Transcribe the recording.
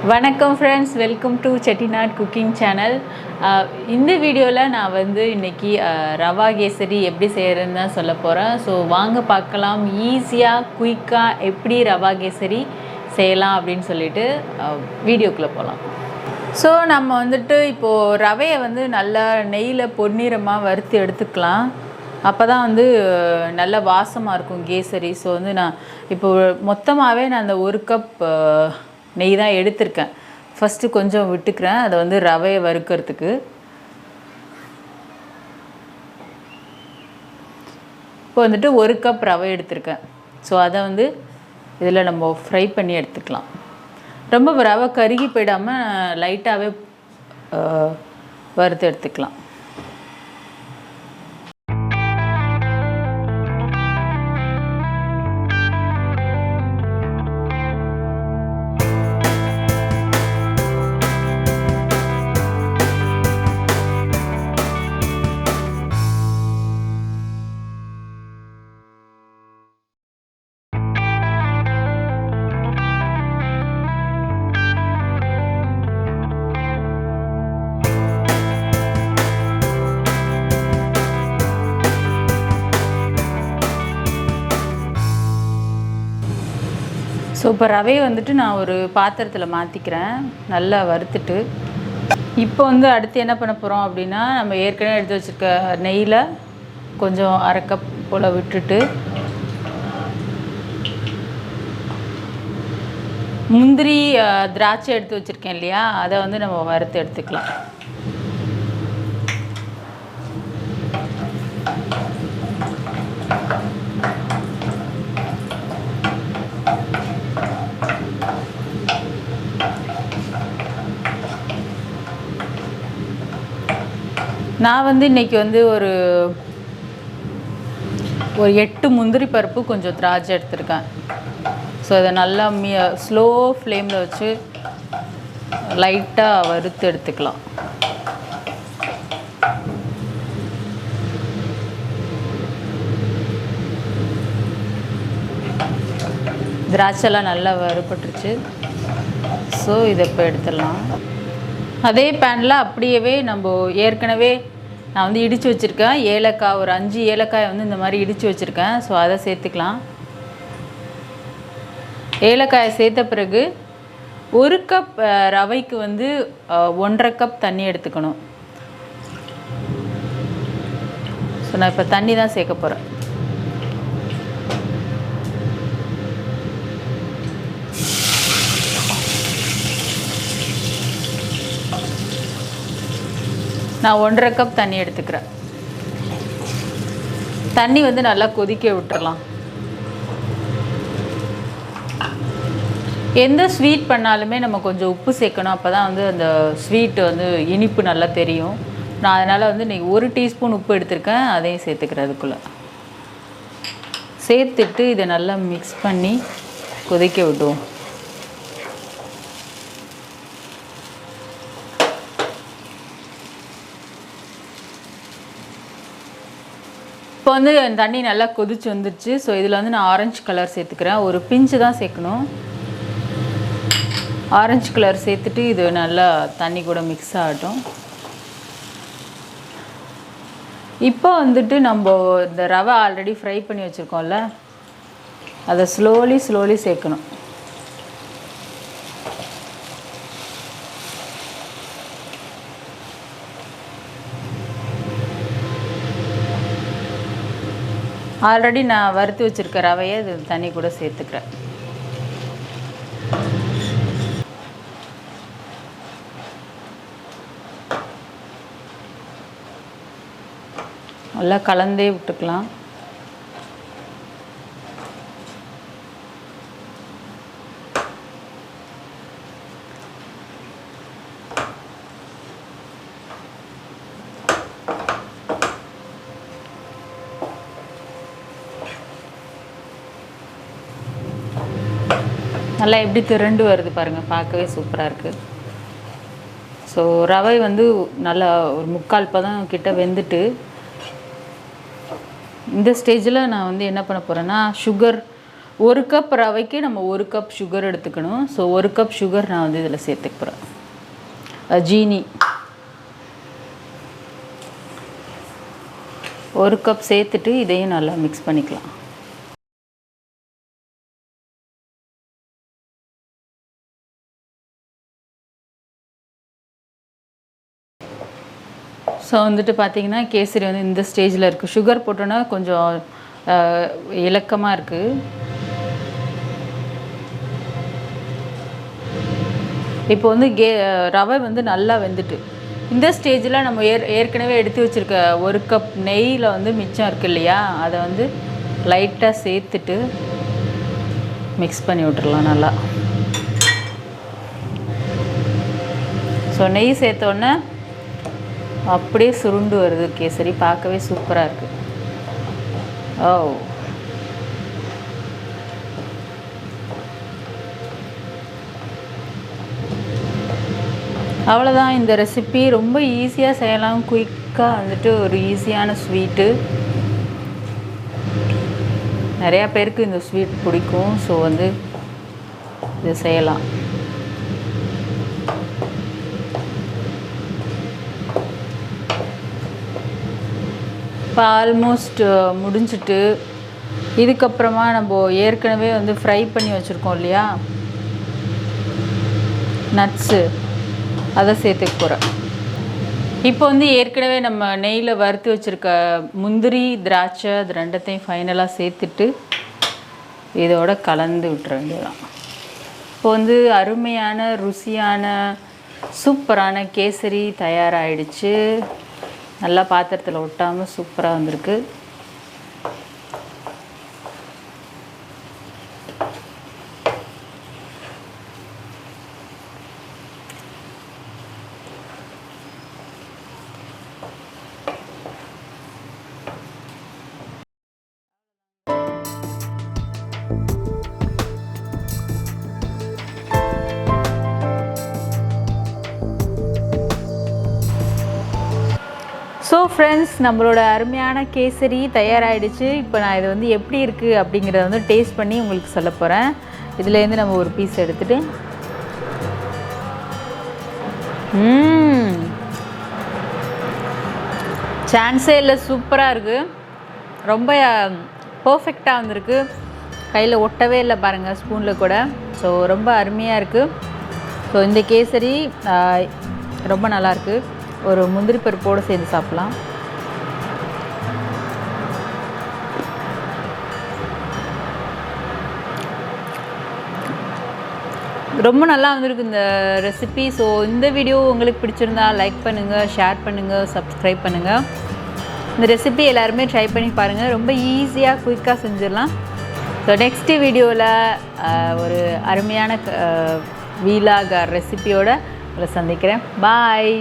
Vanakkam friends, welcome to Chettinad cooking channel. இந்த வீடியோல நான் வந்து இன்னைக்கு ரவா கேசரி எப்படி செய்யறதுன்னு தான் சொல்ல போறேன். ஸோ வாங்க பார்க்கலாம், ஈஸியாக குயிக்காக எப்படி ரவா கேசரி செய்யலாம் அப்படின்னு சொல்லிட்டு வீடியோக்குள்ளே போகலாம். ஸோ நம்ம வந்துட்டு இப்போது ரவையை வந்து நல்லா நெய்யில் பொன்னிறமாக வறுத்து எடுத்துக்கலாம். அப்போ தான் வந்து நல்ல வாசமாக இருக்கும் கேசரி. ஸோ வந்து நான் இப்போது மொத்தமாகவே நான் அந்த 1 கப் நெய் தான் எடுத்திருக்கேன். ஃபஸ்ட்டு கொஞ்சம் விட்டுக்கிறேன் அதை வந்து ரவையை வறுக்கிறதுக்கு. இப்போ வந்துட்டு 1 கப் ரவை எடுத்திருக்கேன். ஸோ அதை வந்து இதில் நம்ம ஃப்ரை பண்ணி எடுத்துக்கலாம். ரொம்ப ரவை கருகி போயிடாமல் லைட்டாகவே வறுத்து எடுத்துக்கலாம். ஸோ இப்போ ரவையை வந்துட்டு நான் ஒரு பாத்திரத்தில் மாற்றிக்கிறேன், நல்லா வறுத்துட்டு. இப்போ வந்து அடுத்து என்ன பண்ண போகிறோம் அப்படின்னா, நம்ம ஏற்கனவே எடுத்து வச்சுருக்க நெய்யில் கொஞ்சம் 1/2 கப் போல் விட்டுட்டு, முந்திரி திராட்சை எடுத்து வச்சுருக்கேன் இல்லையா, அதை வந்து நம்ம வறுத்து எடுத்துக்கலாம். நான் வந்து இன்றைக்கி வந்து ஒரு 8 முந்திரி பருப்பு கொஞ்சம் திராட்சை எடுத்துருக்கேன். ஸோ அதை நல்லா ஸ்லோ ஃப்ளேமில் வச்சு லைட்டாக வறுத்து எடுத்துக்கலாம். திராட்சைலாம் நல்லா வறுபட்டுருச்சு. ஸோ இதை இப்போ எடுத்துடலாம். அதே பேனில் அப்படியே நம்ம ஏற்கனவே நான் வந்து இடித்து வச்சுருக்கேன் ஏலக்காய், ஒரு 5 ஏலக்காயை வந்து இந்த மாதிரி இடித்து வச்சுருக்கேன். ஸோ அதை சேர்த்துக்கலாம். ஏலக்காயை சேர்த்த பிறகு 1 கப் ரவைக்கு வந்து 1.5 கப் தண்ணி எடுத்துக்கணும். ஸோ நான் இப்போ தண்ணி தான் சேர்க்க போகிறேன். நான் 1.5 கப் தண்ணி எடுத்துக்கிறேன். தண்ணி வந்து நல்லா கொதிக்க விட்டுறலாம். எந்த ஸ்வீட் பண்ணாலுமே நம்ம கொஞ்சம் உப்பு சேர்க்கணும், அப்போ தான் வந்து அந்த ஸ்வீட் வந்து இனிப்பு நல்லா தெரியும். நான் அதனால் வந்து இன்றைக்கி 1 டீஸ்பூன் உப்பு எடுத்திருக்கேன், அதையும் சேர்த்துக்கிறேன். அதுக்குள்ளே சேர்த்துட்டு இதை நல்லா மிக்ஸ் பண்ணி கொதிக்க விட்டுவோம். இப்போ வந்து தண்ணி நல்லா கொதிச்சு வந்துடுச்சு. ஸோ இதில் வந்து நான் ஆரஞ்சு கலர் சேர்த்துக்கிறேன். ஒரு பிஞ்சு தான் சேர்க்கணும். ஆரஞ்சு கலர் சேர்த்துட்டு இது நல்லா தண்ணி கூட மிக்ஸ் ஆகட்டும். இப்போ வந்துட்டு நம்ம இந்த ரவை ஆல்ரெடி ஃப்ரை பண்ணி வச்சுருக்கோம்ல, அதை ஸ்லோலி சேர்க்கணும். ஆல்ரெடி நான் வறுத்து வச்சுருக்க ரவையை இது தண்ணி கூட சேர்த்துக்கிறேன். நல்லா கலந்தே விட்டுக்கலாம். நல்லா எப்படி திரண்டு வருது பாருங்கள், பார்க்கவே சூப்பராக இருக்குது. ஸோ ரவை வந்து நல்லா ஒரு 3/4 பதம் கிட்ட வெந்துட்டு, இந்த ஸ்டேஜில் நான் வந்து என்ன பண்ண போகிறேன்னா சுகர் 1 கப் ரவைக்கு நம்ம 1 கப் சுகர் எடுத்துக்கணும். ஸோ 1 கப் சுகர் நான் வந்து இதில் சேர்த்துக்க போகிறேன். ஜீனி 1 கப் சேர்த்துட்டு இதையும் நல்லா மிக்ஸ் பண்ணிக்கலாம். ஸோ வந்துட்டு பார்த்திங்கன்னா கேசரி வந்து இந்த ஸ்டேஜில் இருக்குது. சுகர் போட்டோன்னா கொஞ்சம் இலக்கமாக இருக்குது. இப்போ வந்து ரவை வந்து நல்லா வெந்துட்டு இந்த ஸ்டேஜில் நம்ம ஏற்கனவே எடுத்து வச்சுருக்க 1 கப் நெய்யில் வந்து மிச்சம் இருக்குது இல்லையா, அதை வந்து லைட்டாக சேர்த்துட்டு மிக்ஸ் பண்ணி விட்டுறலாம் நல்லா. ஸோ நெய் சேர்த்தோன்னே அப்படியே சுருண்டு வருது கேசரி, பார்க்கவே சூப்பராக இருக்குது. ஓ அவ்வளோதான். இந்த ரெசிபி ரொம்ப ஈஸியாக செய்யலாம், குயிக்காக வந்துட்டு ஒரு ஈஸியான ஸ்வீட்டு. நிறையா பேருக்கு இந்த ஸ்வீட் பிடிக்கும். ஸோ வந்து இது செய்யலாம். இப்போ ஆல்மோஸ்ட் முடிஞ்சிட்டு இதுக்கப்புறமா நம்ம ஏற்கனவே வந்து ஃப்ரை பண்ணி வச்சுருக்கோம் இல்லையா நட்ஸு, அதை சேர்த்துக்க போகிறேன். இப்போ வந்து ஏற்கனவே நம்ம நெய்யில் வறுத்து வச்சுருக்க முந்திரி திராட்சை அது ரெண்டத்தையும் ஃபைனலாக சேர்த்துட்டு இதோட கலந்து விட்டுற வேண்டியதான். இப்போ வந்து அருமையான ருசியான சூப்பரான கேசரி தயாராகிடுச்சு. நல்லா பாத்திரத்தில் ஒட்டாமல் சூப்பராக வந்திருக்கு. ஸோ ஃப்ரெண்ட்ஸ், நம்மளோட அருமையான கேசரி தயாராகிடுச்சு. இப்போ நான் இதை வந்து எப்படி இருக்குது அப்படிங்கிறத வந்து டேஸ்ட் பண்ணி உங்களுக்கு சொல்ல போகிறேன். இதுலேருந்து நம்ம ஒரு பீஸ் எடுத்துகிட்டு சான்ஸே இல்லை, சூப்பராக இருக்குது. ரொம்ப பர்ஃபெக்டாக வந்திருக்கு. கையில் ஒட்டவே இல்லை பாருங்கள், ஸ்பூனில் கூட. ஸோ ரொம்ப அருமையாக இருக்குது. ஸோ இந்த கேசரி ரொம்ப நல்லாயிருக்கு. ஒரு முந்திரி பருப்போடு சேர்ந்து சாப்பிட்லாம். ரொம்ப நல்லா வந்திருக்கு இந்த ரெசிபி. ஸோ இந்த வீடியோ உங்களுக்கு பிடிச்சிருந்தா லைக் பண்ணுங்கள், ஷேர் பண்ணுங்கள், சப்ஸ்கிரைப் பண்ணுங்கள். இந்த ரெசிபி எல்லாருமே ட்ரை பண்ணி பாருங்கள். ரொம்ப ஈஸியாக குயிக்காக செஞ்சிடலாம். ஸோ நெக்ஸ்ட்டு வீடியோவில் ஒரு அருமையான வீலாக ரெசிபியோடு உங்களை சந்திக்கிறேன். பாய்.